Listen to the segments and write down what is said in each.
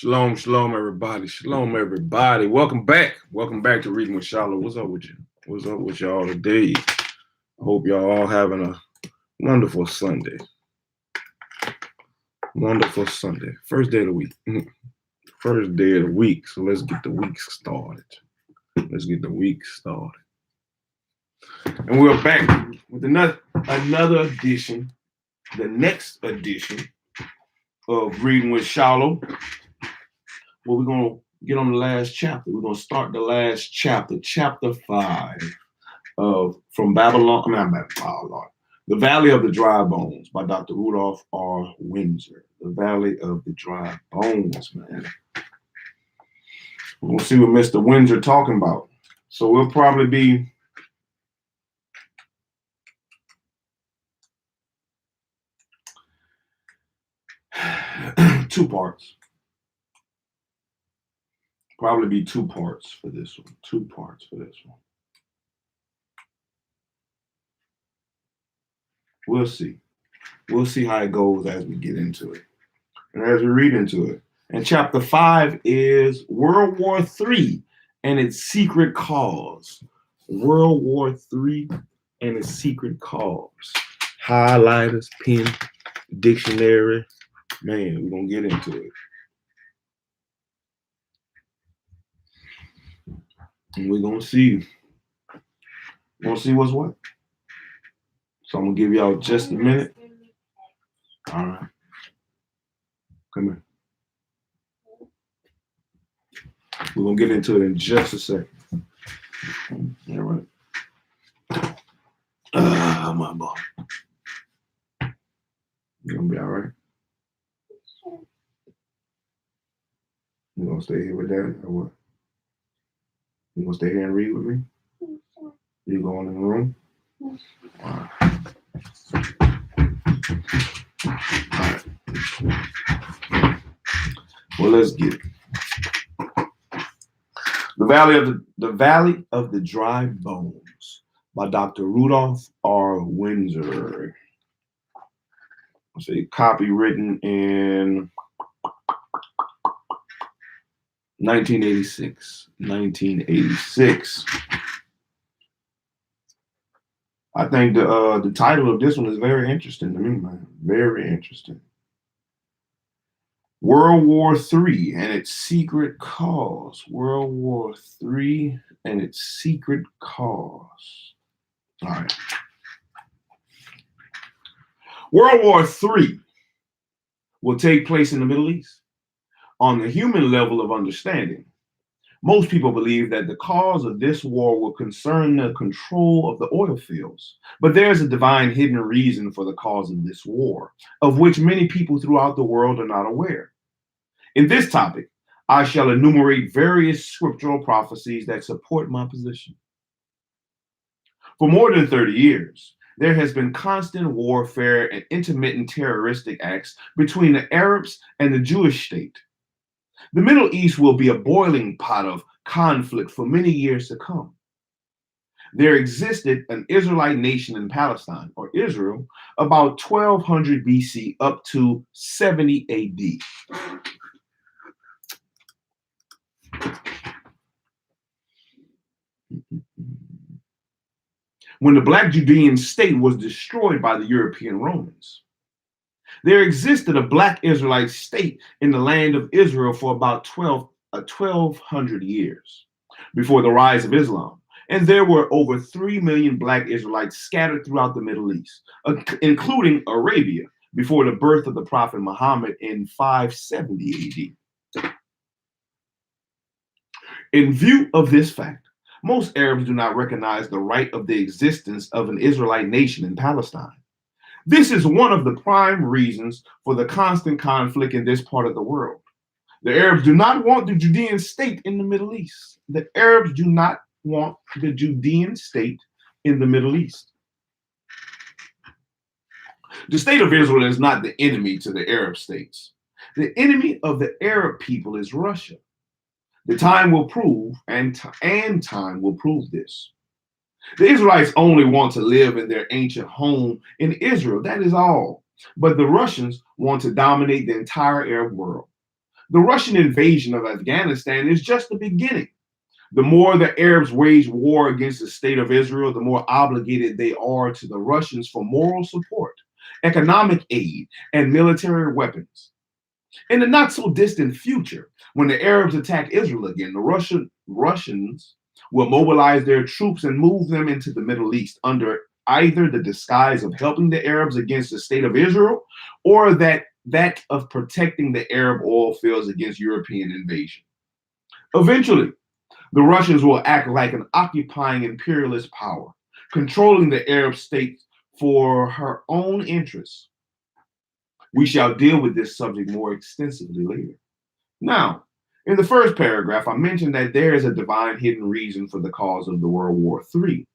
Shalom, shalom, everybody. Shalom, everybody. Welcome back. Welcome back to Reading with Shilo. What's up with you? What's up with y'all today? I hope y'all all having a wonderful Sunday. Wonderful Sunday. First day of the week. First day of the week. So let's get the week started. Let's get the week started. And we're back with another edition, the next edition of Reading with Shilo. Well, we're going to get on the last chapter. We're going to start the last chapter, chapter 5 from Babylon. The Valley of the Dry Bones by Dr. Rudolphf R. Windsor. The Valley of the Dry Bones, man. We're going to see what Mr. Windsor talking about. So we'll probably be two parts. Probably be two parts for this one. Two parts for this one. We'll see. We'll see how it goes as we get into it. And as we read into it. And chapter 5 is World War III and its secret cause. World War III and its secret cause. Highlighters, pen, dictionary. Man, we're going to get into it. And we're going to see. We're going to see what's what. So I'm going to give y'all just a minute. All right. Come here. We're going to get into it in just a second. All right. My boy. You're going to be all right? You going to stay here with Daddy or what? You going to stay here and read with me? You going in the room? All right. All right. Well, let's get it. The Valley of the Dry Bones by Dr. Rudolphf R. Windsor. Let's see, copy written in 1986. 1986. I think the title of this one is very interesting to me, man. Very interesting. World War III and its secret cause. World War III and its secret cause. All right. World War III will take place in the Middle East. On the human level of understanding, most people believe that the cause of this war will concern the control of the oil fields. But there is a divine hidden reason for the cause of this war, of which many people throughout the world are not aware. In this topic, I shall enumerate various scriptural prophecies that support my position. For more than 30 years, there has been constant warfare and intermittent terroristic acts between the Arabs and the Jewish state. The Middle East will be a boiling pot of conflict for many years to come. There existed an Israelite nation in Palestine, or Israel, about 1200 BC up to 70 AD. When the Black Judean state was destroyed by the European Romans. There existed a Black Israelite state in the land of Israel for about 1200 years before the rise of Islam. And there were over 3 million Black Israelites scattered throughout the Middle East, including Arabia, before the birth of the Prophet Muhammad in 570 AD. In view of this fact, most Arabs do not recognize the right of the existence of an Israelite nation in Palestine. This is one of the prime reasons for the constant conflict in this part of the world. The Arabs do not want the Judean state in the Middle East. The Arabs do not want the Judean state in the Middle East. The state of Israel is not the enemy to the Arab states. The enemy of the Arab people is Russia. The time will prove, and time will prove this. The Israelites only want to live in their ancient home in Israel. That is all. But the Russians want to dominate the entire Arab world. The Russian invasion of Afghanistan is just the beginning. The more the Arabs wage war against the state of Israel, the more obligated they are to the Russians for moral support, economic aid, and military weapons. In the not so distant future, when the Arabs attack Israel again, the Russians will mobilize their troops and move them into the Middle East under either the disguise of helping the Arabs against the state of Israel or that of protecting the Arab oil fields against European invasion. Eventually, the Russians will act like an occupying imperialist power, controlling the Arab states for her own interests. We shall deal with this subject more extensively later. Now, in the first paragraph, I mentioned that there is a divine hidden reason for the cause of the World War III.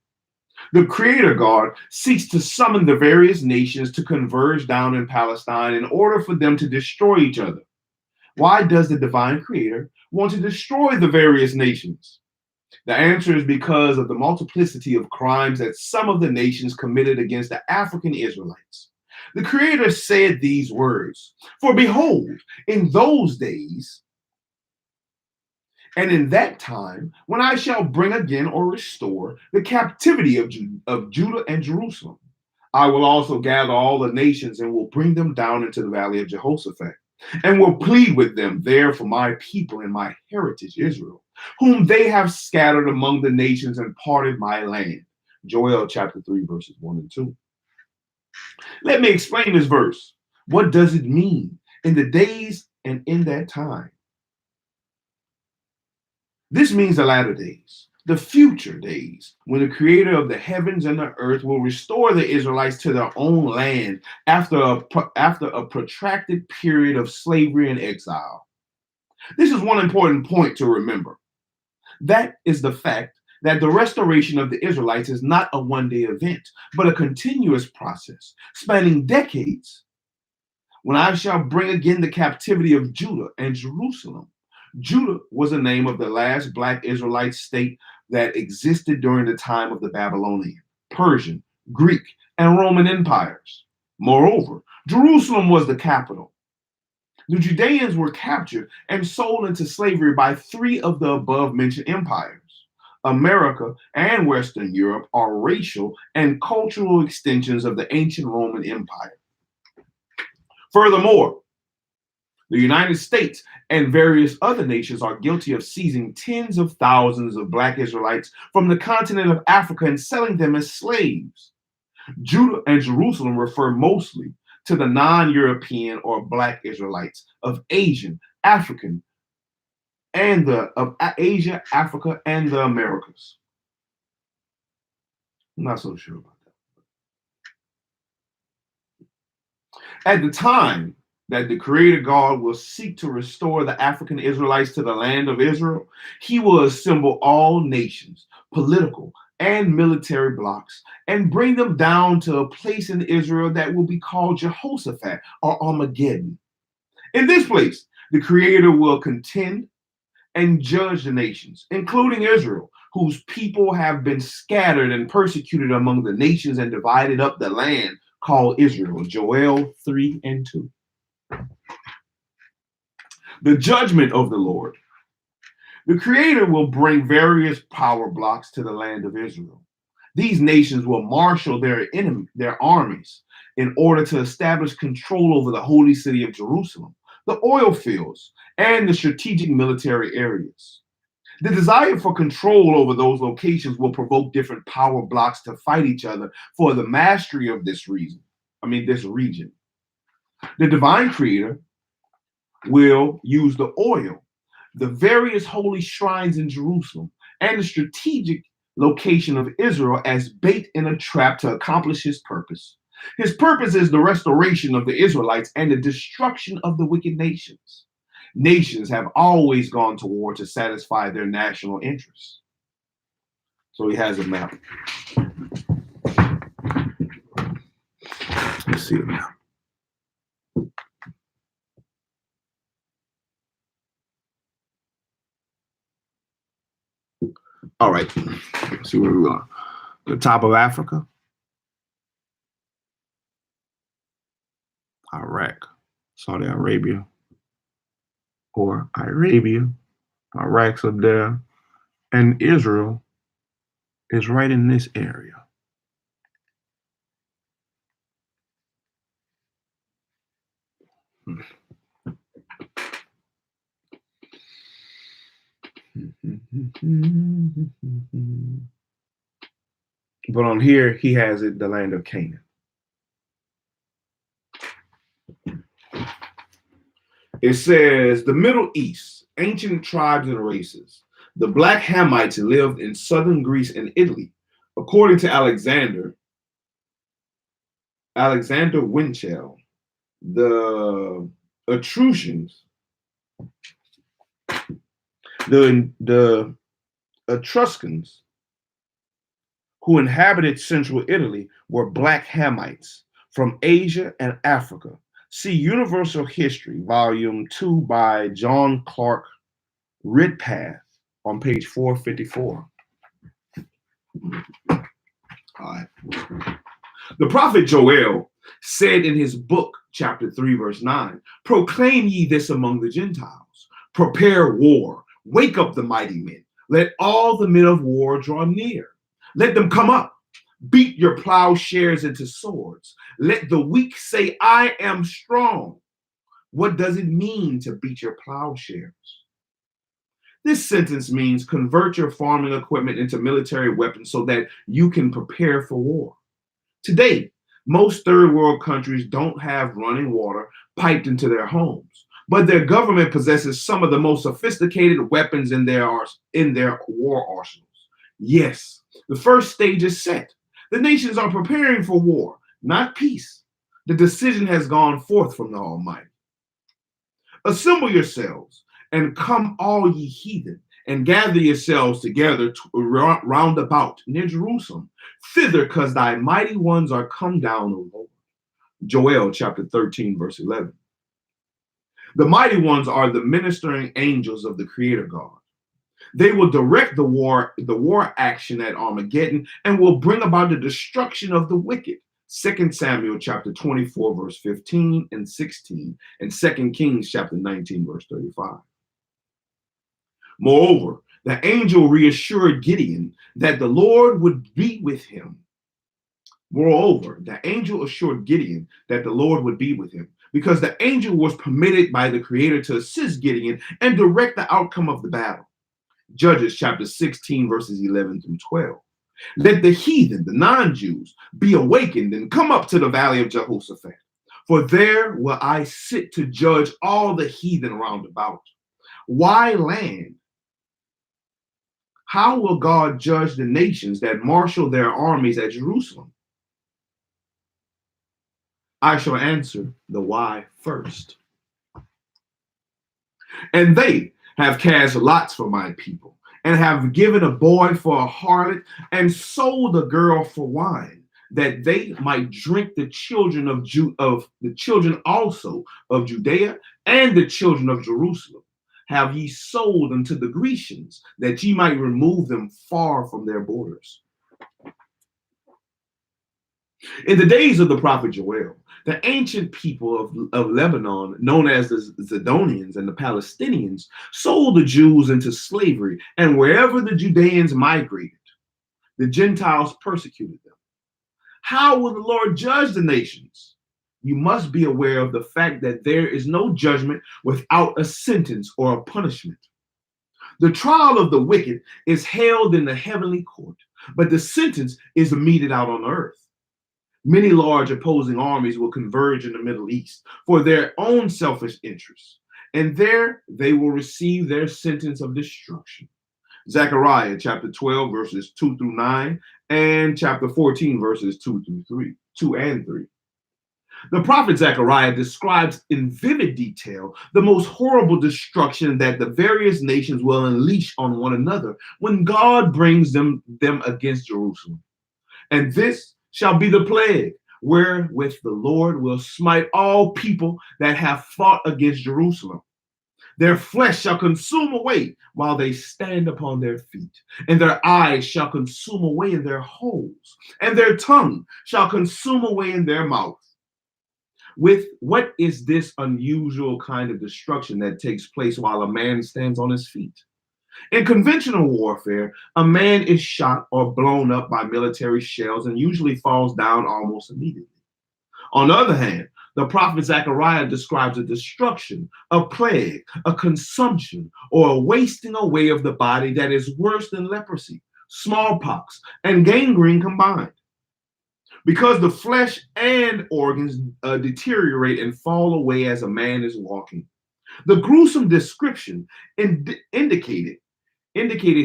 The Creator God seeks to summon the various nations to converge down in Palestine in order for them to destroy each other. Why does the divine Creator want to destroy the various nations? The answer is because of the multiplicity of crimes that some of the nations committed against the African Israelites. The Creator said these words, "For behold, in those days and in that time, when I shall bring again or restore the captivity of Judah and Jerusalem, I will also gather all the nations and will bring them down into the valley of Jehoshaphat, and will plead with them there for my people and my heritage Israel, whom they have scattered among the nations and parted my land." Joel chapter 3, verses 1 and 2. Let me explain this verse. What does it mean? In the days and in that time. This means the latter days, the future days, when the Creator of the heavens and the earth will restore the Israelites to their own land after a protracted period of slavery and exile. This is one important point to remember. That is the fact that the restoration of the Israelites is not a one-day event, but a continuous process spanning decades. When I shall bring again the captivity of Judah and Jerusalem. Judah was the name of the last Black Israelite state that existed during the time of the Babylonian, Persian, Greek, and Roman empires. Moreover, Jerusalem was the capital. The Judeans were captured and sold into slavery by three of the above-mentioned empires. America and Western Europe are racial and cultural extensions of the ancient Roman Empire. Furthermore, the United States and various other nations are guilty of seizing tens of thousands of Black Israelites from the continent of Africa and selling them as slaves. Judah and Jerusalem refer mostly to the non-European or Black Israelites of Asian, African, and of Asia, Africa, and the Americas. I'm not so sure about that. At the time that the Creator God will seek to restore the African Israelites to the land of Israel, he will assemble all nations, political and military blocs, and bring them down to a place in Israel that will be called Jehoshaphat or Armageddon. In this place, the Creator will contend and judge the nations, including Israel, whose people have been scattered and persecuted among the nations and divided up the land called Israel. Joel 3 and 2. The judgment of the Lord. The Creator will bring various power blocks to the land of Israel. These nations will marshal their armies in order to establish control over the holy city of Jerusalem, the oil fields, and the strategic military areas. The desire for control over those locations will provoke different power blocks to fight each other for the mastery of this region. The divine Creator will use the oil, the various holy shrines in Jerusalem, and the strategic location of Israel as bait in a trap to accomplish his purpose. His purpose is the restoration of the Israelites and the destruction of the wicked nations. Nations have always gone to war to satisfy their national interests. So he has a map. Let's see the map. All right, let's see where we are. The top of Africa, Iraq, Saudi Arabia, or Arabia. Iraq's up there, and Israel is right in this area. But on here, he has it, the land of Canaan. It says, the Middle East, ancient tribes and races. The Black Hamites lived in southern Greece and Italy. According to Alexander Winchell, the Etruscans, the Etruscans who inhabited central Italy were Black Hamites from Asia and Africa. See Universal History, Volume 2 by John Clark Ridpath on page 454. All right. The prophet Joel said in his book, chapter 3, verse 9, proclaim ye this among the Gentiles, prepare war, wake up the mighty men, let all the men of war draw near, let them come up, beat your plowshares into swords, let the weak say, I am strong. What does it mean to beat your plowshares? This sentence means convert your farming equipment into military weapons so that you can prepare for war. Today, most third world countries don't have running water piped into their homes, but their government possesses some of the most sophisticated weapons in their war arsenals. Yes, the first stage is set. The nations are preparing for war, not peace. The decision has gone forth from the Almighty. Assemble yourselves and come all ye heathen, and gather yourselves together round about near Jerusalem, thither, because thy mighty ones are come down, O Lord. Joel chapter 13, verse 11. The mighty ones are the ministering angels of the Creator God. They will direct the war action at Armageddon and will bring about the destruction of the wicked. 2 Samuel chapter 24, verse 15 and 16, and 2 Kings chapter 19, verse 35. Moreover, the angel reassured Gideon that the Lord would be with him. Moreover, the angel assured Gideon that the Lord would be with him, because the angel was permitted by the Creator to assist Gideon and direct the outcome of the battle. Judges chapter 16, verses 11 through 12. Let the heathen, the non-Jews, be awakened and come up to the valley of Jehoshaphat, for there will I sit to judge all the heathen round about. Why land? How will God judge the nations that marshal their armies at Jerusalem? I shall answer the why first. And they have cast lots for my people, and have given a boy for a harlot, and sold a girl for wine, that they might drink the children of the children also of Judea and the children of Jerusalem. Have ye sold unto the Grecians, that ye might remove them far from their borders. In the days of the prophet Joel, the ancient people of Lebanon, known as the Zidonians and the Palestinians, sold the Jews into slavery, and wherever the Judeans migrated, the Gentiles persecuted them. How will the Lord judge the nations? You must be aware of the fact that there is no judgment without a sentence or a punishment. The trial of the wicked is held in the heavenly court, but the sentence is meted out on earth. Many large opposing armies will converge in the Middle East for their own selfish interests, and there they will receive their sentence of destruction. Zechariah chapter 12, verses 2 through 9, and chapter 14, verses 2 and 3. The prophet Zechariah describes in vivid detail the most horrible destruction that the various nations will unleash on one another when God brings them against Jerusalem. And this shall be the plague wherewith the Lord will smite all people that have fought against Jerusalem. Their flesh shall consume away while they stand upon their feet, and their eyes shall consume away in their holes, and their tongue shall consume away in their mouth. With what is this unusual kind of destruction that takes place while a man stands on his feet? In conventional warfare, a man is shot or blown up by military shells and usually falls down almost immediately. On the other hand, the prophet Zechariah describes a destruction, a plague, a consumption, or a wasting away of the body that is worse than leprosy, smallpox, and gangrene combined. Because the flesh and organs deteriorate and fall away as a man is walking. The gruesome description indicated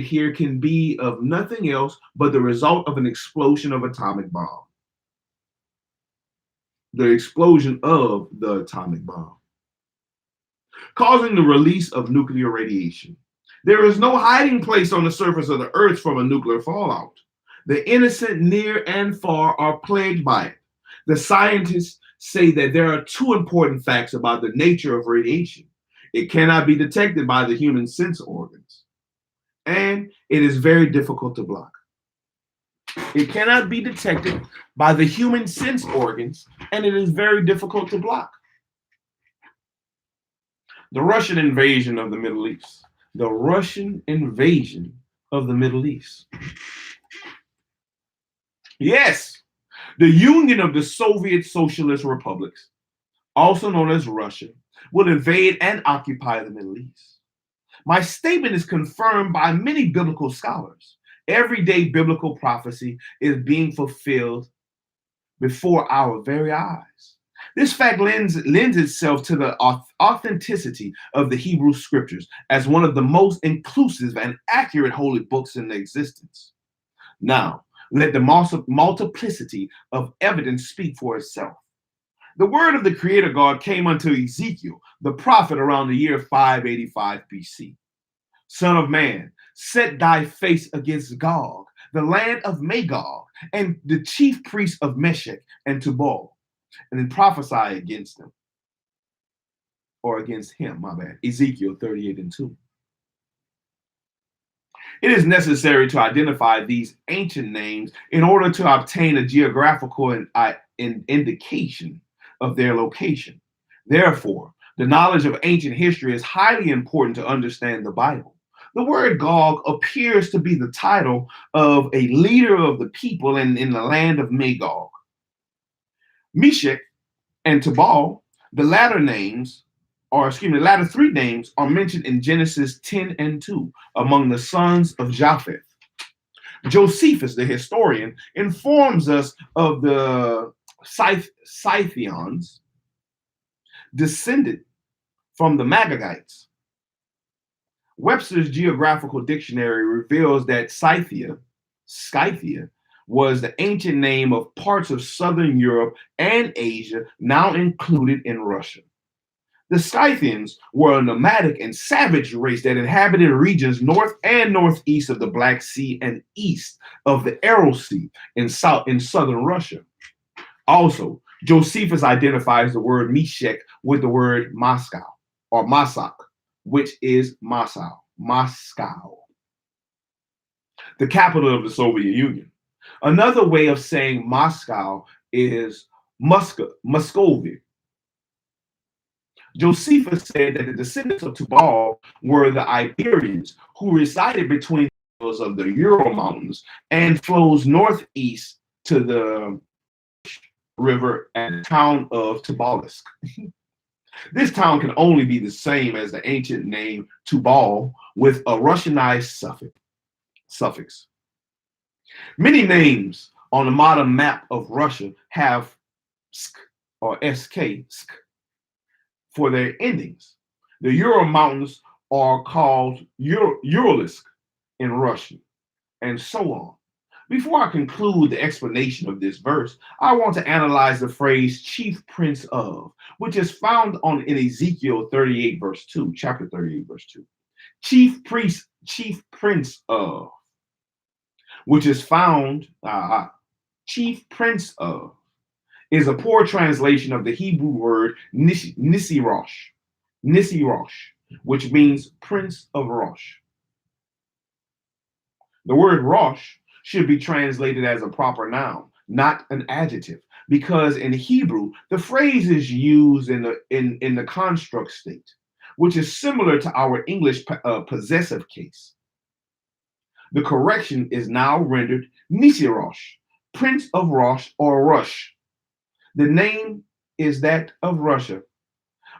here can be of nothing else but the result of an explosion of atomic bomb. The explosion of the atomic bomb, causing the release of nuclear radiation. There is no hiding place on the surface of the earth from a nuclear fallout. The innocent near and far are plagued by it. The scientists say that there are two important facts about the nature of radiation. It cannot be detected by the human sense organs, and it is very difficult to block. It cannot be detected by the human sense organs, and it is very difficult to block. The Russian invasion of the Middle East. The Russian invasion of the Middle East. Yes, the Union of the Soviet Socialist Republics, also known as Russia, will invade and occupy the Middle East. My statement is confirmed by many biblical scholars. Everyday biblical prophecy is being fulfilled before our very eyes. This fact lends itself to the authenticity of the Hebrew scriptures as one of the most inclusive and accurate holy books in existence. Now, let the multiplicity of evidence speak for itself. The word of the Creator God came unto Ezekiel, the prophet, around the year 585 BC. Son of man, set thy face against Gog, the land of Magog, and the chief priests of Meshech and Tubal, and then prophesy against them, or against him, my bad. Ezekiel 38:2. It is necessary to identify these ancient names in order to obtain a geographical indication of their location. Therefore, the knowledge of ancient history is highly important to understand the Bible. The word Gog appears to be the title of a leader of the people in the land of Magog. Meshech and Tubal, the latter three names are mentioned in Genesis 10:2 among the sons of Japheth. Josephus, the historian, informs us of the Scythians descended from the Magagites. Webster's Geographical Dictionary reveals that Scythia was the ancient name of parts of southern Europe and Asia, now included in Russia. The Scythians were a nomadic and savage race that inhabited regions north and northeast of the Black Sea and east of the Aral Sea in southern Russia. Also, Josephus identifies the word Meshech with the word Moscow or Mossack, which is Moscow, the capital of the Soviet Union. Another way of saying Moscow is Muscovy. Josephus said that the descendants of Tubal were the Iberians who resided between the hills of the Ural Mountains and flows northeast to the river at the town of Tobolsk. This town can only be the same as the ancient name Tubal with a Russianized suffix. Many names on the modern map of Russia have sk or sk for their endings. The Ural Mountains are called Uralisk in Russian, and so on. Before I conclude the explanation of this verse, I want to analyze the phrase chief prince of, which is found in Ezekiel 38 verse 2, chapter 38 verse 2. Chief prince of, which is found, chief prince of, is a poor translation of the Hebrew word Nisirosh, which means prince of Rosh. The word Rosh should be translated as a proper noun, not an adjective, because in Hebrew, the phrase is used in the construct state, which is similar to our English possessive case. The correction is now rendered Nisirosh, Prince of Rosh or Rush. The name is that of Russia.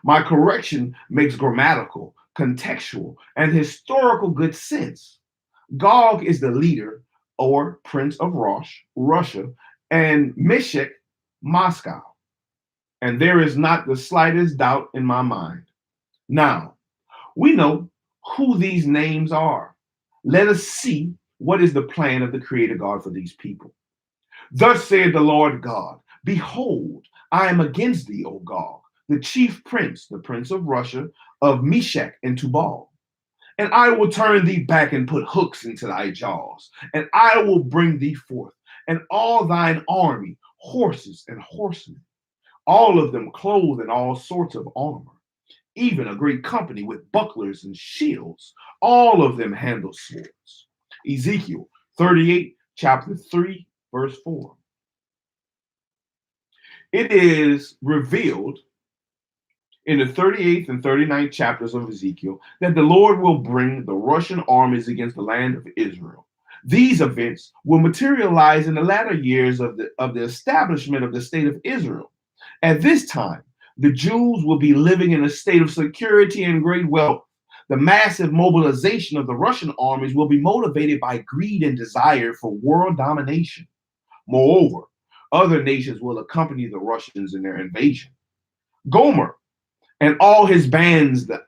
My correction makes grammatical, contextual, and historical good sense. Gog is the leader or Prince of Rosh, Russia, and Meshech, Moscow. And there is not the slightest doubt in my mind. Now, we know who these names are. Let us see what is the plan of the Creator God for these people. Thus said the Lord God, behold, I am against thee, O Gog, the chief prince, the prince of Russia, of Meshech and Tubal. And I will turn thee back and put hooks into thy jaws, and I will bring thee forth, and all thine army, horses and horsemen, all of them clothed in all sorts of armor, even a great company with bucklers and shields, all of them handle swords. Ezekiel 38, chapter 3, verse 4. It is revealed in the 38th and 39th chapters of Ezekiel that the Lord will bring the Russian armies against the land of Israel. These events will materialize in the latter years of the establishment of the state of Israel. At this time, the Jews will be living in a state of security and great wealth. The massive mobilization of the Russian armies will be motivated by greed and desire for world domination. Moreover, other nations will accompany the Russians in their invasion. Gomer and all his bands, the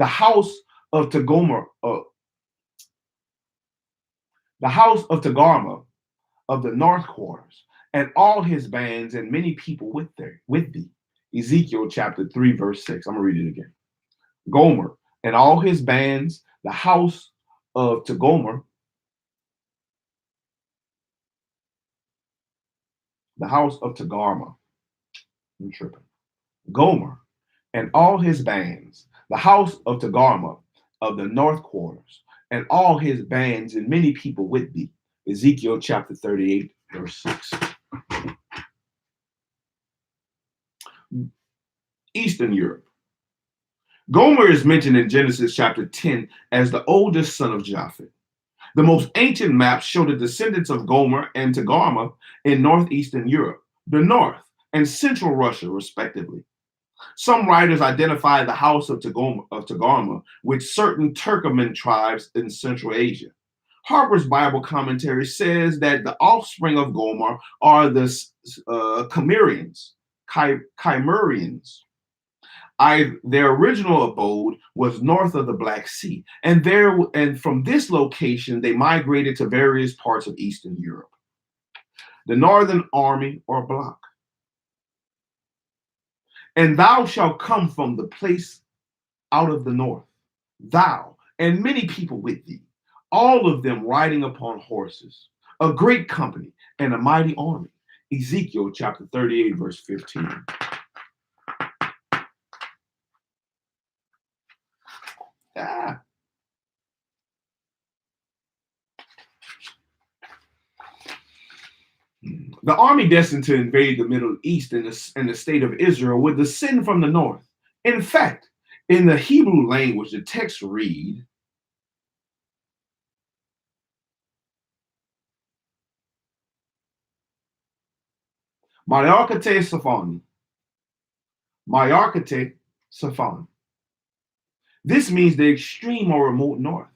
house of Togarmah, of the north quarters, and all his bands and many people with thee. Ezekiel chapter 3, verse 6. I'm gonna read it again. Gomer and all his bands, the house of Togarmah, I'm tripping. Gomer and all his bands, the house of Togarmah of the north quarters, and all his bands and many people with thee. Ezekiel chapter 38, verse 6. Eastern Europe. Gomer is mentioned in Genesis chapter 10 as the oldest son of Japheth. The most ancient maps show the descendants of Gomer and Togarmah in northeastern Europe, the north, and central Russia, respectively. Some writers identify the house of Togarmah with certain Turkoman tribes in Central Asia. Harper's Bible commentary says that the offspring of Gomer are the Cimmerians. Their original abode was north of the Black Sea, and from this location they migrated to various parts of Eastern Europe. The Northern Army or Bloc. And thou shalt come from the place out of the north, thou and many people with thee, all of them riding upon horses, a great company and a mighty army. Ezekiel chapter 38, verse 15. The army destined to invade the Middle East and the state of Israel would descend from the north. In fact, in the Hebrew language, the text read, Mayarkate Safan. This means the extreme or remote north.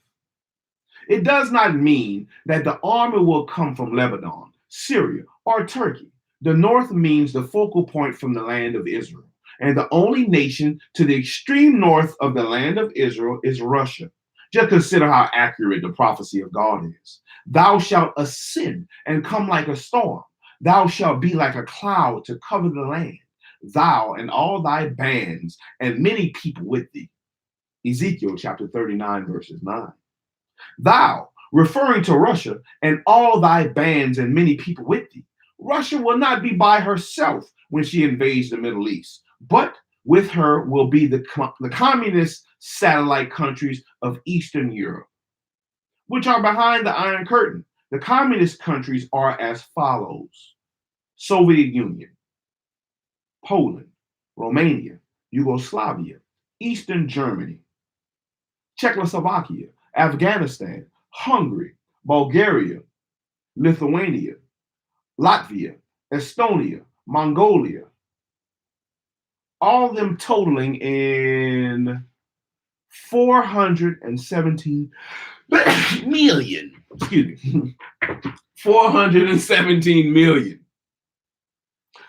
It does not mean that the army will come from Lebanon, Syria, or Turkey. The north means the focal point from the land of Israel. And the only nation to the extreme north of the land of Israel is Russia. Just consider how accurate the prophecy of God is. Thou shalt ascend and come like a storm. Thou shalt be like a cloud to cover the land. Thou and all thy bands and many people with thee. Ezekiel chapter 39, verses 9. Thou, referring to Russia, and all thy bands and many people with thee. Russia will not be by herself when she invades the Middle East, but with her will be the communist satellite countries of Eastern Europe, which are behind the Iron Curtain. The communist countries are as follows. Soviet Union, Poland, Romania, Yugoslavia, Eastern Germany, Czechoslovakia, Afghanistan, Hungary, Bulgaria, Lithuania, Latvia, Estonia, Mongolia, all of them totaling in 417 million. Excuse me. 417 million.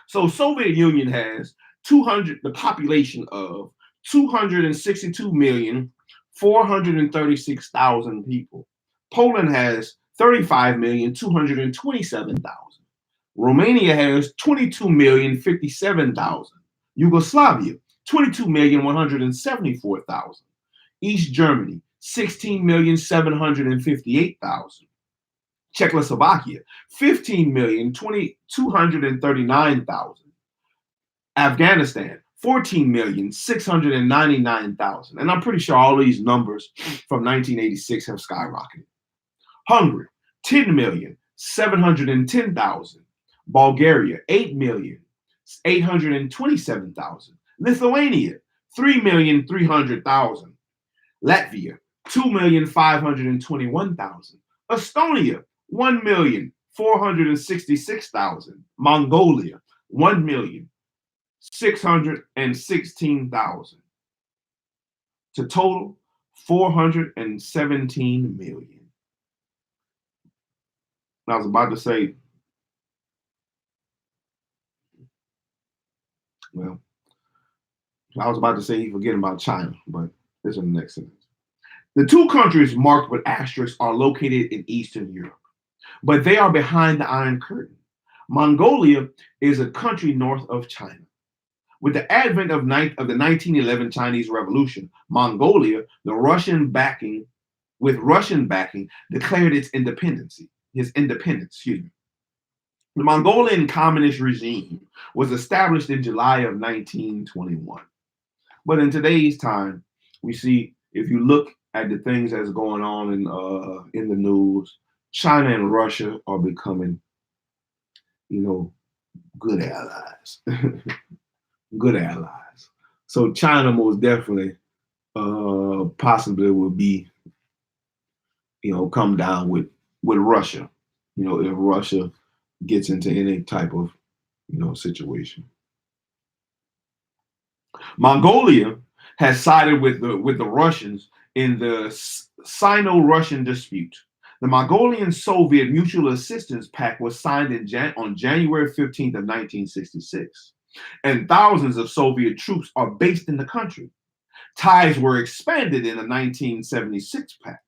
So Soviet Union has the population of 262,436,000 people. Poland has 35,227,000. Romania has 22,057,000. Yugoslavia, 22,174,000. East Germany, 16,758,000. Czechoslovakia, 15,239,000. Afghanistan, 14,699,000. And I'm pretty sure all these numbers from 1986 have skyrocketed. Hungary, 10,710,000. Bulgaria, 8,827,000. Lithuania, 3,300,000. Latvia, 2,521,000. Estonia, 1,466,000. Mongolia, 1,616,000. To total 417 million. I was about to say, well, I was about to say he's forgetting about China, but this is the next sentence. The two countries marked with asterisks are located in Eastern Europe, but they are behind the Iron Curtain. Mongolia is a country north of China. With the advent of the 1911 Chinese Revolution, Mongolia, with Russian backing, declared its independence. The Mongolian communist regime was established in July of 1921. But in today's time, we see, if you look at the things that's going on in the news, China and Russia are becoming, good allies. Good allies. So China most definitely possibly will be, come down with Russia, if Russia gets into any type of, situation. Mongolia has sided with the Russians in the Sino-Russian dispute. The Mongolian-Soviet Mutual Assistance Pact was signed on January 15th of 1966, and thousands of Soviet troops are based in the country. Ties were expanded in the 1976 pact.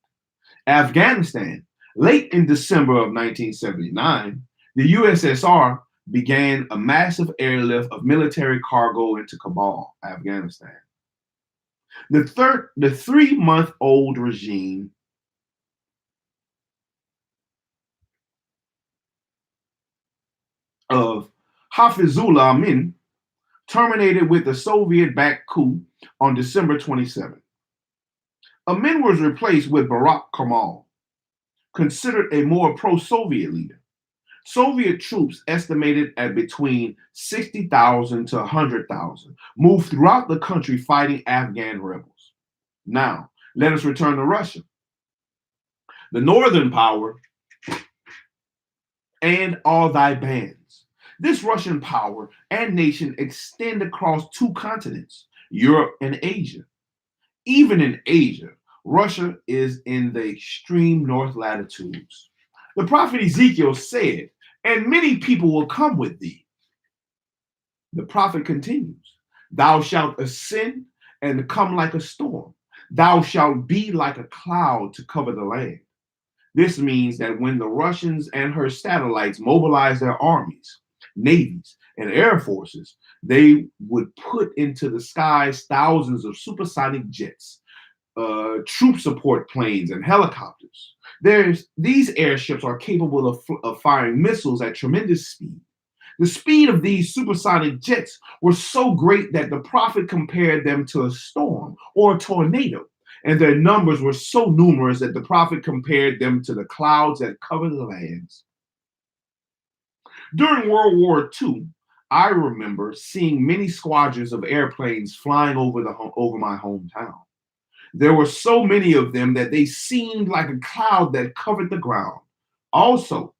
Afghanistan, late in December of 1979, the USSR began a massive airlift of military cargo into Kabul, Afghanistan. The 3-month-old regime of Hafizullah Amin terminated with a Soviet-backed coup on December 27. Amin was replaced with Barak Kemal, considered a more pro-Soviet leader. Soviet troops, estimated at between 60,000 to 100,000, moved throughout the country fighting Afghan rebels. Now, let us return to Russia. The northern power and all thy bands. This Russian power and nation extend across 2 continents, Europe and Asia. Even in Asia, Russia is in the extreme north latitudes. The prophet Ezekiel said, "And many people will come with thee." The prophet continues, "Thou shalt ascend and come like a storm. Thou shalt be like a cloud to cover the land." This means that when the Russians and her satellites mobilize their armies, navies, and air forces, they would put into the skies thousands of supersonic jets, troop support planes, and helicopters. These airships are capable of firing missiles at tremendous speed. The speed of these supersonic jets was so great that the prophet compared them to a storm or a tornado, and their numbers were so numerous that the prophet compared them to the clouds that cover the lands. During World War II, I remember seeing many squadrons of airplanes flying over my hometown. There were so many of them that they seemed like a cloud that covered the ground. Also,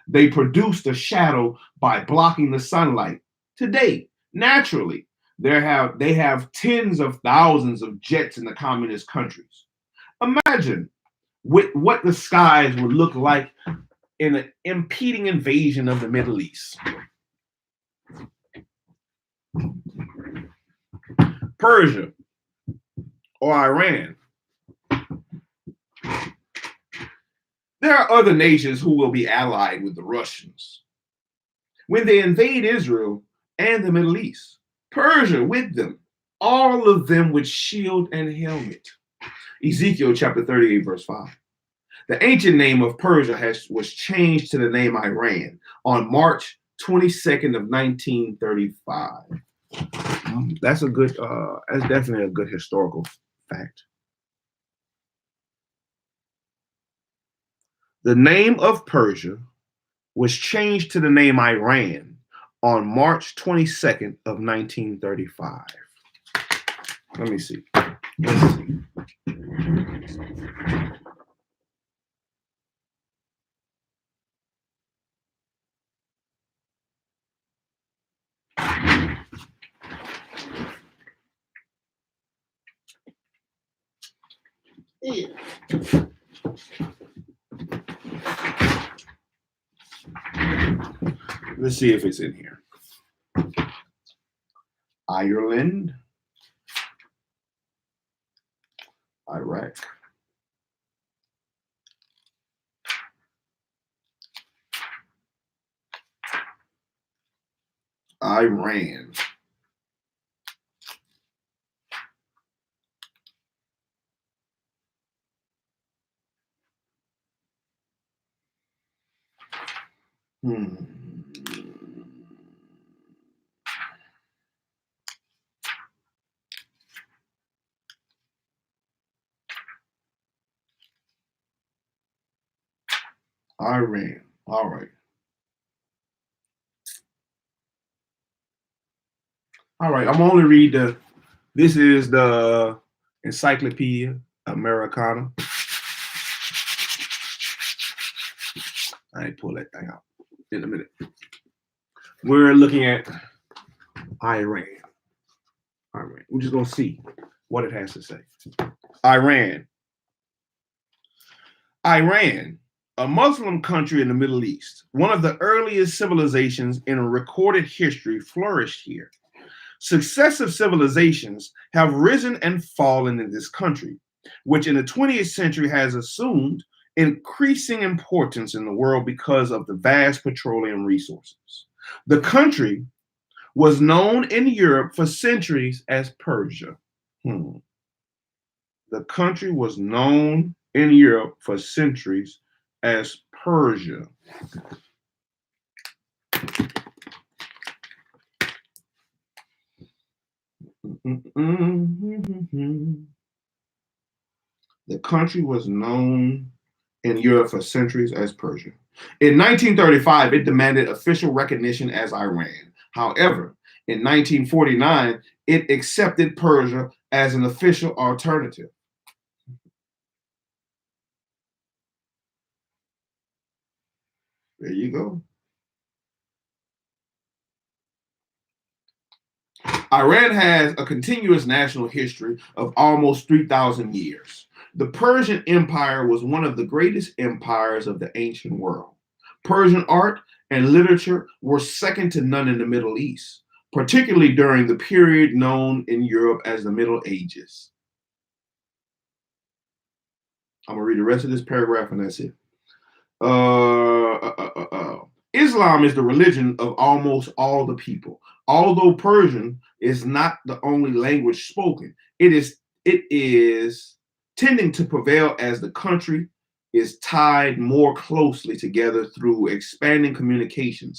they produced a shadow by blocking the sunlight. Today, naturally, they have tens of thousands of jets in the communist countries. Imagine what the skies would look like in an impeding invasion of the Middle East. Persia or Iran. There are other nations who will be allied with the Russians when they invade Israel and the Middle East. Persia with them, all of them with shield and helmet. Ezekiel chapter 38, verse 5. The ancient name of Persia was changed to the name Iran on March 22nd of 1935. That's definitely a good historical fact. The name of Persia was changed to the name Iran on March 22nd of 1935. Let me see. Let's see. Let's see if it's in here. Ireland, Iraq, Iran. Iran. All right. All right. I'm only read this is the Encyclopedia Americana. I pull that thing out in a minute. We're looking at Iran. Iran. We're just going to see what it has to say. Iran. Iran, a Muslim country in the Middle East, one of the earliest civilizations in recorded history, flourished here. Successive civilizations have risen and fallen in this country, which in the 20th century has assumed increasing importance in the world because of the vast petroleum resources. The country was known in Europe for centuries as Persia. The country was known in Europe for centuries as Persia. The country was known in Europe for centuries as Persia. In 1935, it demanded official recognition as Iran. However, in 1949, it accepted Persia as an official alternative. There you go. Iran has a continuous national history of almost 3,000 years. The Persian Empire was one of the greatest empires of the ancient world. Persian art and literature were second to none in the Middle East, particularly during the period known in Europe as the Middle Ages. I'm going to read the rest of this paragraph and that's it. Islam is the religion of almost all the people. Although Persian is not the only language spoken, it is tending to prevail as the country is tied more closely together through expanding communication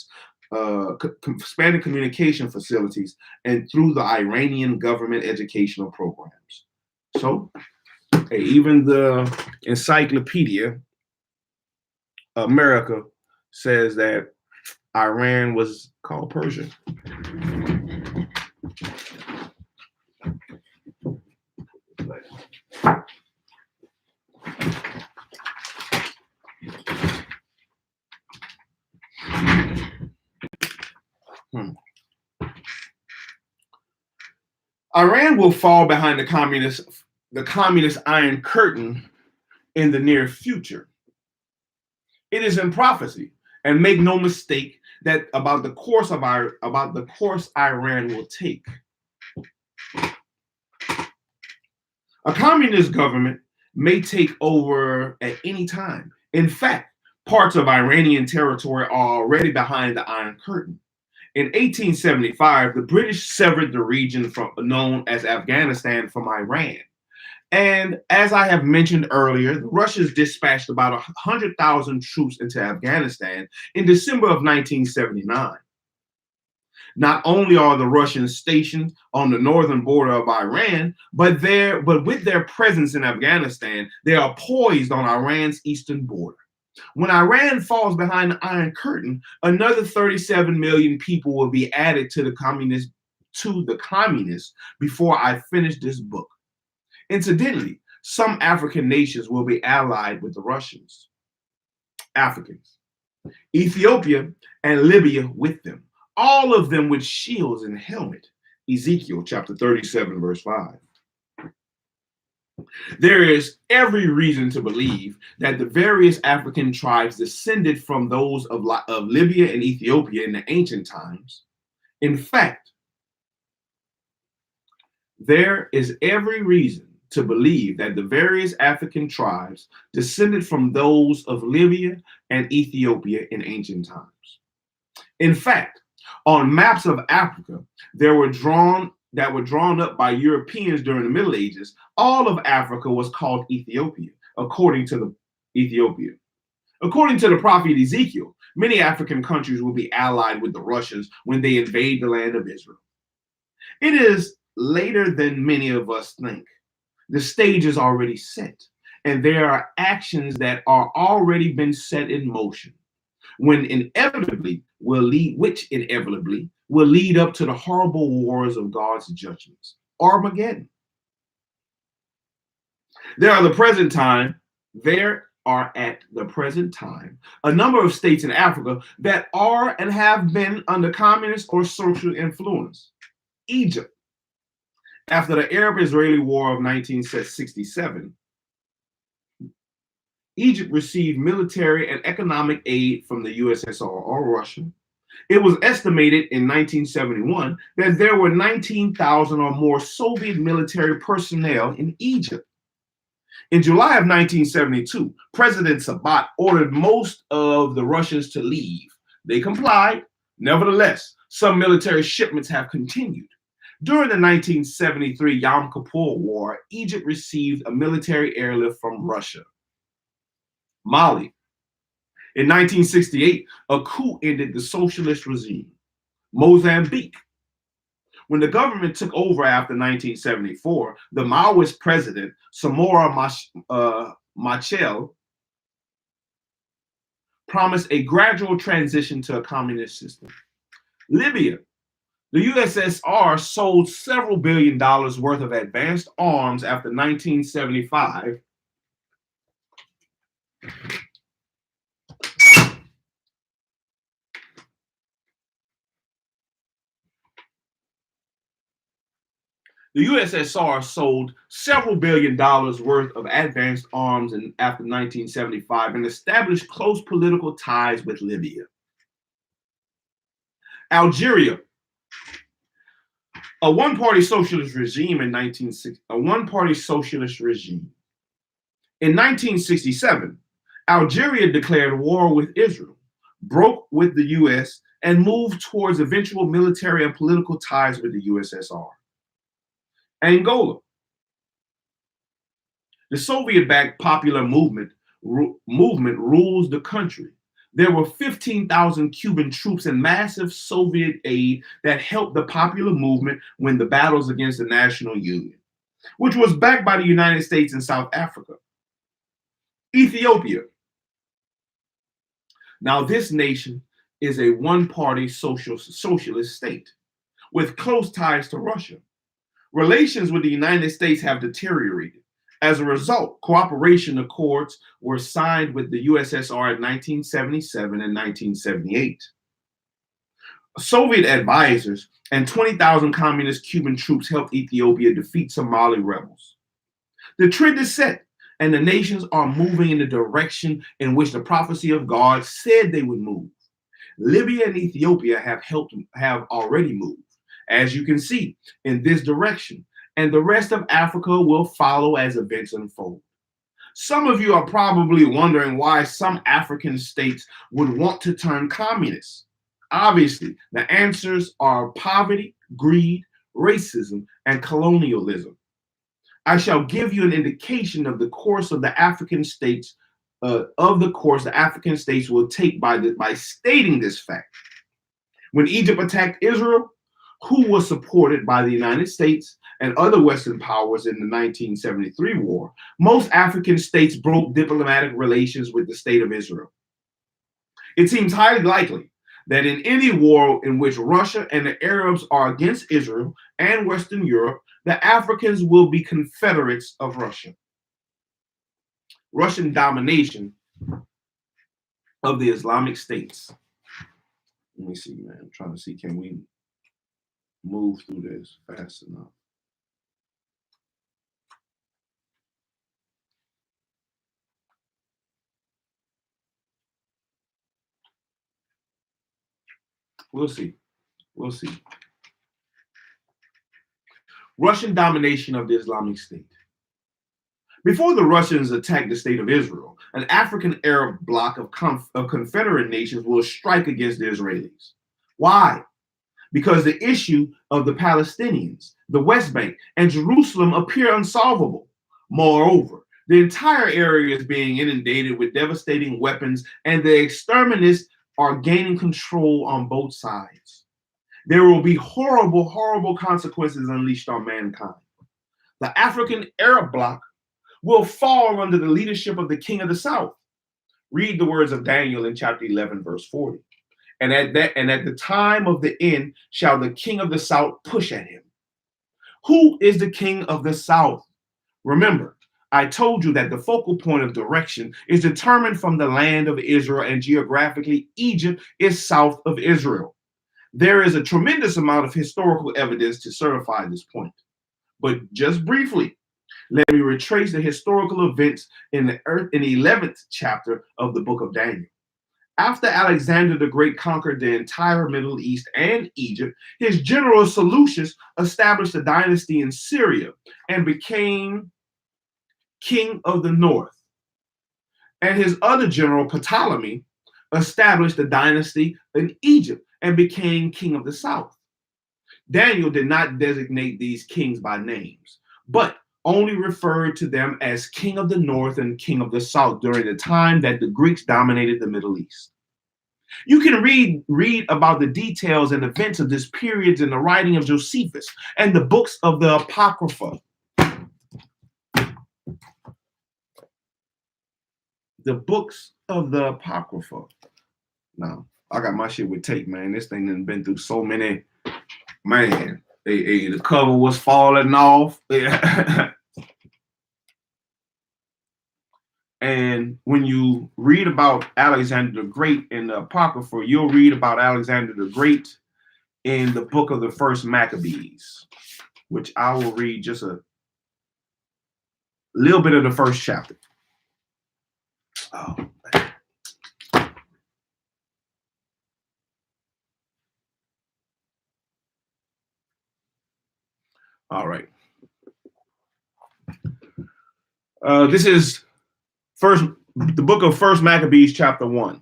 facilities and through the Iranian government educational programs. So, even the Encyclopedia America says that Iran was called Persia. Iran will fall behind the communist Iron Curtain in the near future. It is in prophecy, and make no mistake that about the course Iran will take. A communist government may take over at any time. In fact, parts of Iranian territory are already behind the Iron Curtain. In 1875, the British severed the region known as Afghanistan from Iran. And as I have mentioned earlier, the Russians dispatched about 100,000 troops into Afghanistan in December of 1979. Not only are the Russians stationed on the northern border of Iran, but with their presence in Afghanistan, they are poised on Iran's eastern border. When Iran falls behind the Iron Curtain, another 37 million people will be added to the communists before I finish this book. Incidentally, some African nations will be allied with the Russians. Africans, Ethiopia and Libya with them, all of them with shields and helmet. Ezekiel chapter 37, verse 5. There is every reason to believe that the various African tribes descended from those of Libya and Ethiopia in the ancient times. In fact, there is every reason to believe that the various African tribes descended from those of Libya and Ethiopia in ancient times. In fact, on maps of Africa that were drawn up by Europeans during the Middle Ages, all of Africa was called Ethiopia, according to the prophet Ezekiel. Many African countries will be allied with the Russians when they invade the land of Israel. It is later than many of us think. The stage is already set, and there are actions that are already been set in motion, which inevitably will lead up to the horrible wars of God's judgments, Armageddon. There are at the present time a number of states in Africa that are and have been under communist or social influence. Egypt, after the Arab-Israeli War of 1967, Egypt received military and economic aid from the USSR or Russia. It was estimated in 1971 that there were 19,000 or more Soviet military personnel in Egypt. In July of 1972, President Sabat ordered most of the Russians to leave. They complied. Nevertheless, some military shipments have continued. During the 1973 Yom Kippur War, Egypt received a military airlift from Russia. Mali. In 1968, a coup ended the socialist regime. Mozambique. When the government took over after 1974, the Maoist president, Samora Machel, promised a gradual transition to a communist system. Libya. The USSR sold several $billion worth of advanced arms after 1975. The USSR sold several $billion worth of advanced arms after 1975 and established close political ties with Libya. Algeria. A one-party socialist regime in 1967, Algeria declared war with Israel, broke with the US, and moved towards eventual military and political ties with the USSR. Angola. The Soviet-backed popular movement rules the country. There were 15,000 Cuban troops and massive Soviet aid that helped the popular movement win the battles against the National Union, which was backed by the United States and South Africa. Ethiopia. Now, this nation is a one-party socialist state with close ties to Russia. Relations with the United States have deteriorated. As a result, cooperation accords were signed with the USSR in 1977 and 1978. Soviet advisors and 20,000 communist Cuban troops helped Ethiopia defeat Somali rebels. The trend is set, and the nations are moving in the direction in which the prophecy of God said they would move. Libya and Ethiopia have already moved, as you can see, in this direction, and the rest of Africa will follow as events unfold. Some of you are probably wondering why some African states would want to turn communist. Obviously, the answers are poverty, greed, racism, and colonialism. I shall give you an indication of the course of the African states, the African states will take by stating this fact. When Egypt attacked Israel, who was supported by the United States and other Western powers in the 1973 war, most African states broke diplomatic relations with the state of Israel. It seems highly likely that in any war in which Russia and the Arabs are against Israel and Western Europe, the Africans will be confederates of Russia. Russian domination of the Islamic states. Let me see, man. I'm trying to see, can we move through this fast enough? We'll see. We'll see. Russian domination of the Islamic State. Before the Russians attacked the state of Israel, an African Arab bloc of confederate nations will strike against the Israelis. Why? Because the issue of the Palestinians, the West Bank, and Jerusalem appear unsolvable. Moreover, the entire area is being inundated with devastating weapons, and the exterminists are gaining control on both sides. There will be horrible, horrible consequences unleashed on mankind. The African Arab bloc will fall under the leadership of the king of the south. Read the words of Daniel in chapter 11, verse 40. And at the time of the end shall the king of the south push at him. Who is the king of the south? Remember, I told you that the focal point of direction is determined from the land of Israel, and geographically, Egypt is south of Israel. There is a tremendous amount of historical evidence to certify this point. But just briefly, let me retrace the historical events in the 11th chapter of the book of Daniel. After Alexander the Great conquered the entire Middle East and Egypt, his general Seleucus established a dynasty in Syria and became king of the north. And his other general, Ptolemy, established a dynasty in Egypt and became king of the south. Daniel did not designate these kings by names, but only referred to them as king of the north and king of the south during the time that the Greeks dominated the Middle East. You can read about the details and events of this period in the writing of Josephus and the books of the Apocrypha. The books of the Apocrypha. Now, I got my shit with tape, man. This thing has been through so many, man. The cover was falling off. And when you read about Alexander the Great in the Apocrypha, you'll read about Alexander the Great in the book of the First Maccabees, which I will read just a little bit of the first chapter. Oh, man. All right. This is the book of First Maccabees, chapter 1.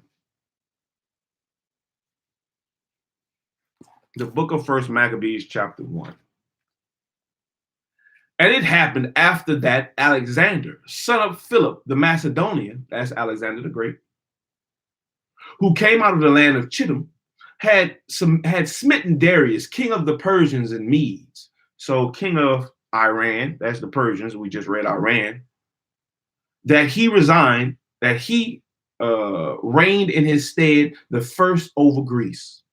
The book of First Maccabees, chapter 1. And it happened after that Alexander, son of Philip the Macedonian, that's Alexander the Great, who came out of the land of Chittim, had smitten Darius, king of the Persians and Medes. So king of Iran, that's the Persians, we just read Iran, that he reigned in his stead the first over Greece,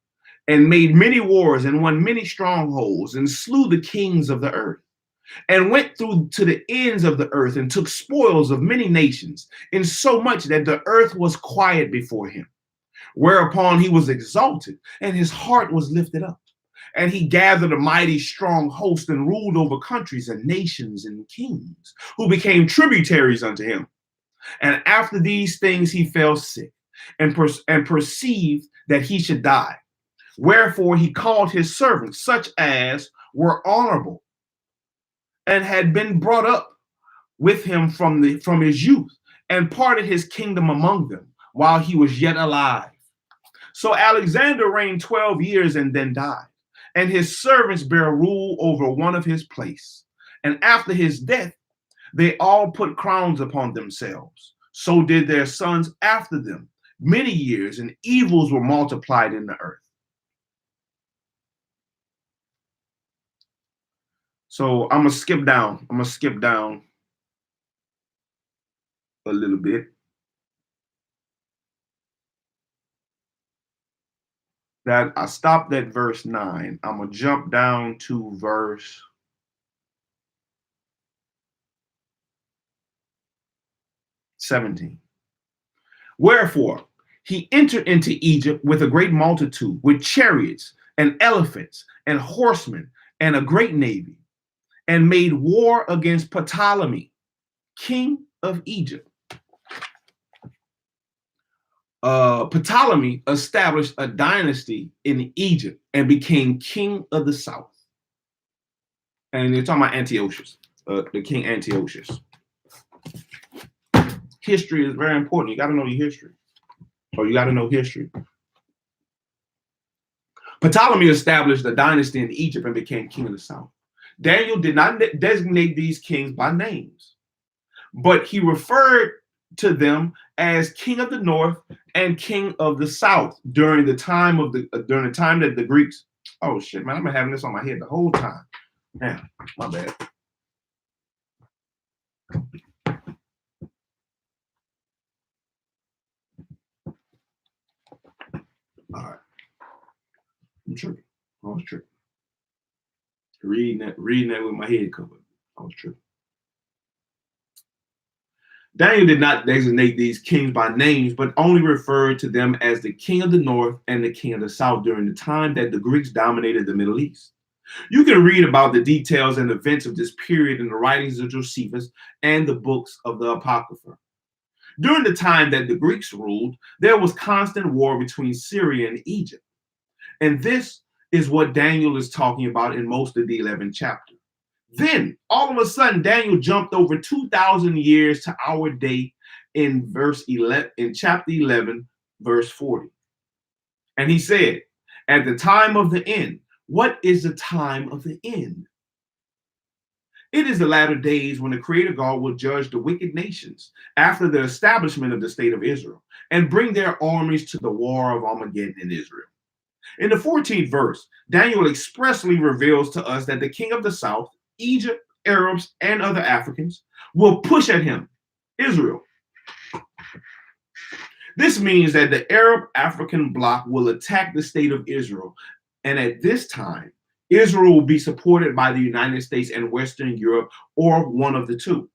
and made many wars and won many strongholds, and slew the kings of the earth, and went through to the ends of the earth, and took spoils of many nations, in so much that the earth was quiet before him. Whereupon he was exalted, and his heart was lifted up. And he gathered a mighty strong host, and ruled over countries and nations and kings, who became tributaries unto him. And after these things he fell sick, and perceived that he should die. Wherefore he called his servants, such as were honorable, and had been brought up with him from his youth, and parted his kingdom among them, while he was yet alive. So Alexander reigned 12 years and then died, and his servants bare rule over one of his place. And after his death, they all put crowns upon themselves. So did their sons after them many years, and evils were multiplied in the earth. So I'm gonna skip down. A little bit. That I stopped at verse 9. I'm gonna jump down to verse 17. Wherefore he entered into Egypt with a great multitude, with chariots and elephants and horsemen, and a great navy, and made war against Ptolemy, king of Egypt. Ptolemy established a dynasty in Egypt and became king of the south. And you're talking about Antiochus, the king Antiochus. History is very important. You got to know your history. Or you got to know history. Ptolemy established a dynasty in Egypt and became king of the south. Daniel did not designate these kings by names, but he referred to them as king of the north and king of the south during the time that the Greeks. Oh shit, man! I've been having this on my head the whole time. Man, my bad. All right, I'm tripping. I was tripping. Reading that with my head covered. I was tripping. Daniel did not designate these kings by names, but only referred to them as the king of the north and the king of the south during the time that the Greeks dominated the Middle East. You can read about the details and events of this period in the writings of Josephus and the books of the Apocrypha. During the time that the Greeks ruled, there was constant war between Syria and Egypt. And this is what Daniel is talking about in most of the 11th chapter. Then, all of a sudden, Daniel jumped over 2,000 years to our day in chapter 11, verse 40. And he said, at the time of the end. What is the time of the end? It is the latter days when the Creator God will judge the wicked nations after the establishment of the state of Israel and bring their armies to the war of Armageddon in Israel. In the 14th verse, Daniel expressly reveals to us that the king of the south, Egypt, Arabs, and other Africans will push at him, Israel. This means that the Arab-African bloc will attack the state of Israel, and at this time, Israel will be supported by the United States and Western Europe, or one of the two.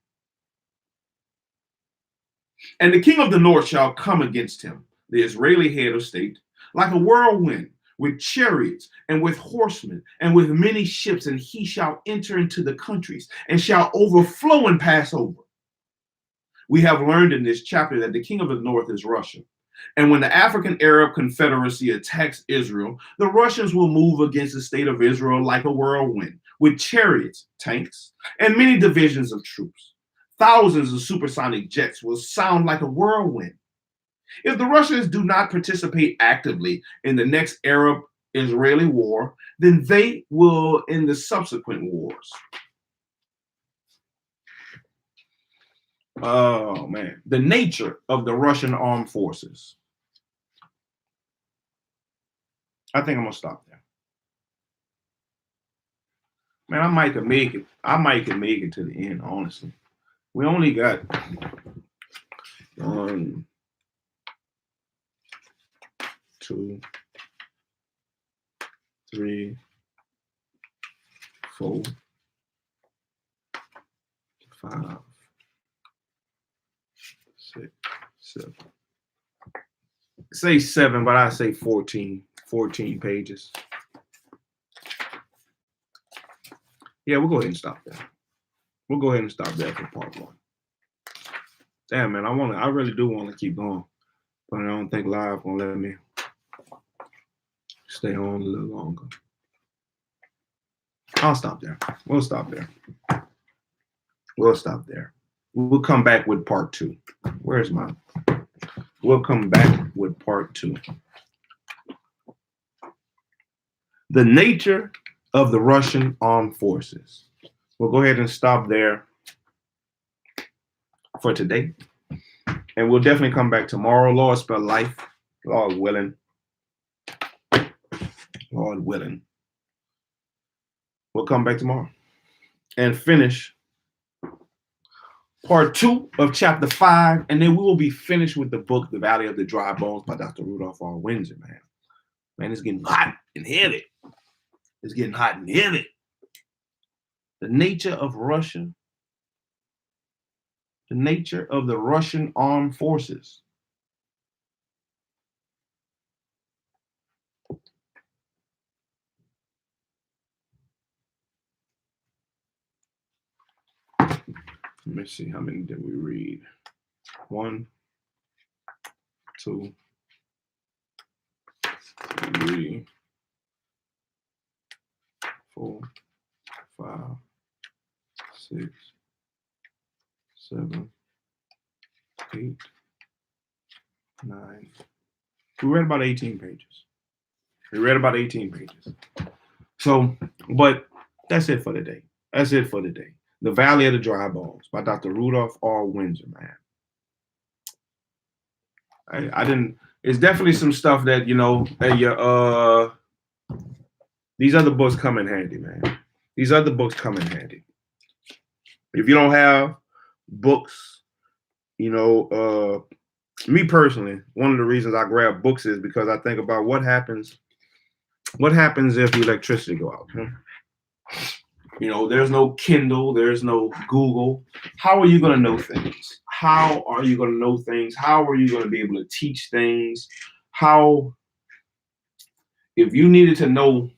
And the king of the north shall come against him, the Israeli head of state, like a whirlwind, with chariots and with horsemen and with many ships, and he shall enter into the countries and shall overflow and pass over. We have learned in this chapter that the king of the north is Russia. And when the African Arab Confederacy attacks Israel, the Russians will move against the state of Israel like a whirlwind, with chariots, tanks, and many divisions of troops. Thousands of supersonic jets will sound like a whirlwind. If the Russians do not participate actively in the next Arab-Israeli war, then they will in the subsequent wars. Oh, man. The nature of the Russian armed forces. I think I'm going to stop there. Man, I might can make it. I might can make it to the end, honestly. We only got 2, 3, 4, 5, 6, 7. Say 7, but I say 14 pages. Yeah, we'll go ahead and stop there. We'll go ahead and stop there for part 1. Damn, man, I really do want to keep going, but I don't think live gonna let me stay on a little longer. I'll stop there. We'll stop there. We'll stop there. We'll come back with part 2. Where's mine? We'll come back with part 2. The nature of the Russian armed forces. We'll go ahead and stop there for today. And we'll definitely come back tomorrow. Lord spell life. Lord willing. Lord willing. We'll come back tomorrow and finish part 2 of chapter 5. And then we will be finished with the book, The Valley of the Dry Bones by Dr. Rudolphf R. Windsor, man. Man, it's getting hot and heavy. It's getting hot and heavy. The nature of Russia. The nature of the Russian armed forces. Let me see, how many did we read? 1, 2, 3, 4, 5, 6, 7, 8, 9. We read about 18 pages. So, but that's it for today. The Valley of the Dry Bones by Dr. Rudolphf R. Windsor, man. I didn't. It's definitely some stuff that, you know, these other books come in handy, man. These other books come in handy. If you don't have books, you know, me personally, one of the reasons I grab books is because I think about what happens if the electricity go out. You know, there's no Kindle, there's no Google. How are you going to know things? How are you going to be able to teach things? If you needed to know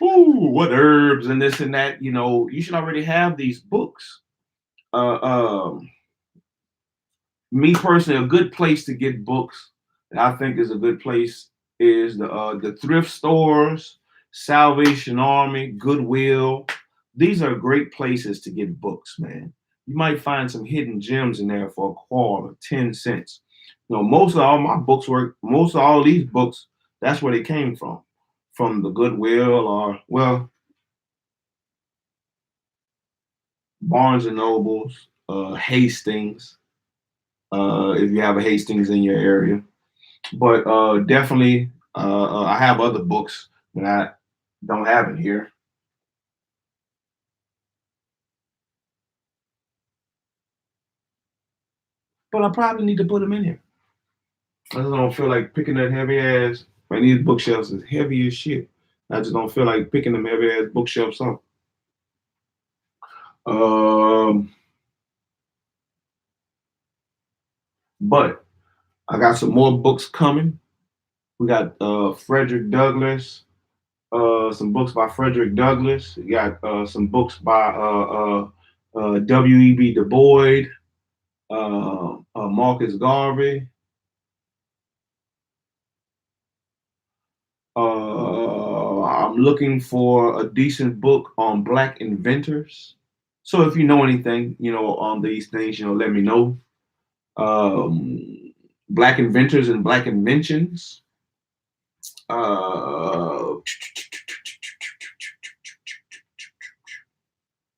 what herbs and this and that, you know, you should already have these books. Me personally, a good place to get books that I think is a good place is the thrift stores, Salvation Army, Goodwill. These are great places to get books, man. You might find some hidden gems in there for $0.25, 10 cents. You know, most of all these books, that's where they came from the Goodwill or, well, Barnes and Nobles, Hastings, if you have a Hastings in your area. But definitely, I have other books that I don't have in here. But I probably need to put them in here. I just don't feel like picking that heavy ass. Man, these bookshelves is heavy as shit. I just don't feel like picking them heavy ass bookshelves up. But I got some more books coming. We got Frederick Douglass, some books by Frederick Douglass. We got some books by W.E.B. Du Bois, Marcus Garvey. I'm looking for a decent book on Black inventors. So if you know anything, you know, on these things, you know, let me know. Black inventors and Black inventions.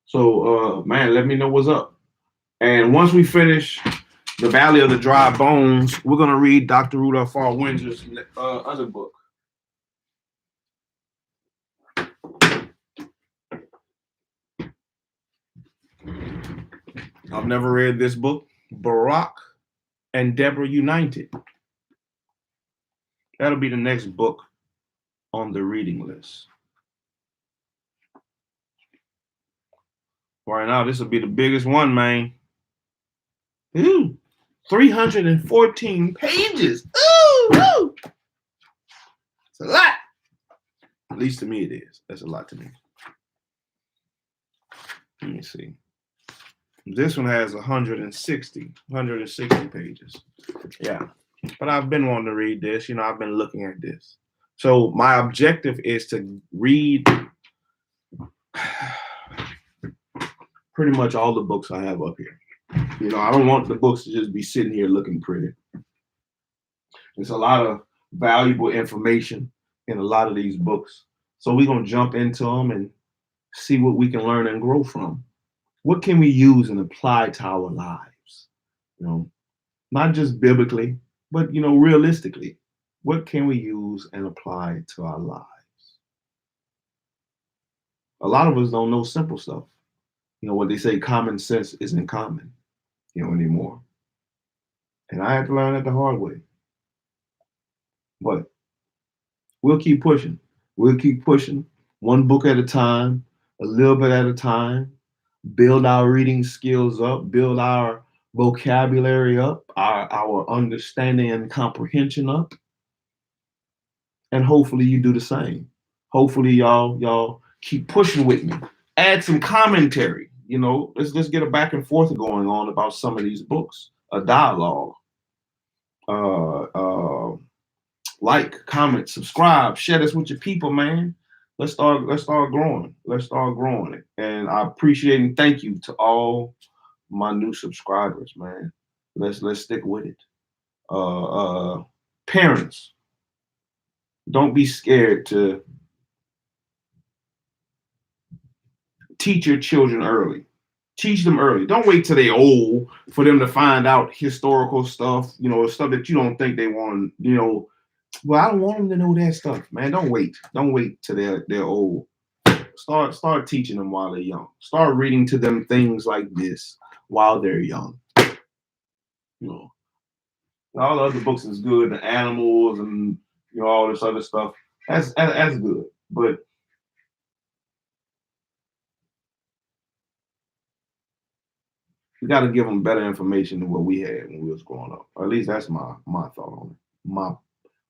So, man, let me know what's up. And once we finish The Valley of the Dry Bones, we're going to read Dr. Rudolphf R. Windsor's other book. I've never read this book, Barack and Deborah United. That'll be the next book on the reading list. Right now, this will be the biggest one, man. Ooh, 314 pages. Ooh, it's a lot. At least to me it is. That's a lot to me. Let me see. This one has 160 pages. Yeah. But I've been wanting to read this. I've been looking at this. So my objective is to read pretty much all the books I have up here. I don't want the books to just be sitting here looking pretty. There's a lot of valuable information in a lot of these books. So we're going to jump into them and see what we can learn and grow from. What can we use and apply to our lives? Not just biblically, but, realistically. What can we use and apply to our lives? A lot of us don't know simple stuff. What they say, common sense isn't common, anymore. And I had to learn it the hard way. But we'll keep pushing. We'll keep pushing one book at a time, a little bit at a time, build our reading skills up, build our vocabulary up, our understanding and comprehension up. And hopefully you do the same. Hopefully y'all keep pushing with me. Add some commentary. Let's get a back and forth going on about some of these books. A dialogue. Like, comment, subscribe, share this with your people, man. Let's start growing. Let's start growing it. And I appreciate and thank you to all my new subscribers, man. Let's stick with it. Parents, don't be scared to teach your children early. Teach them early. Don't wait till they're old for them to find out historical stuff, stuff that you don't think they want, Well, I don't want them to know that stuff, man. Don't wait. Don't wait till they're old. Start teaching them while they're young. Start reading to them things like this while they're young. All the other books is good, the animals and all this other stuff. That's good. But we got to give them better information than what we had when we was growing up. Or at least that's my thought on it. My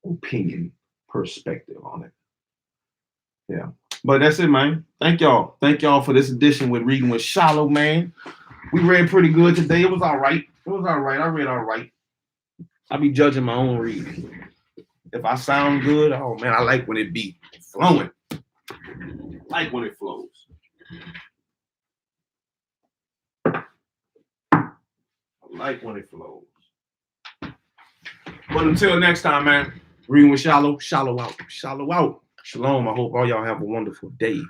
opinion, perspective on it. Yeah. But that's it, man. Thank y'all. Thank y'all for this edition with Reading with Shilo, man. We read pretty good today. It was all right. I read all right. I be judging my own reading. If I sound good, oh man, I like when it be flowing. I like when it flows. But until next time, man, Reading with Shilo, Shilo out. Shalom. I hope all y'all have a wonderful day.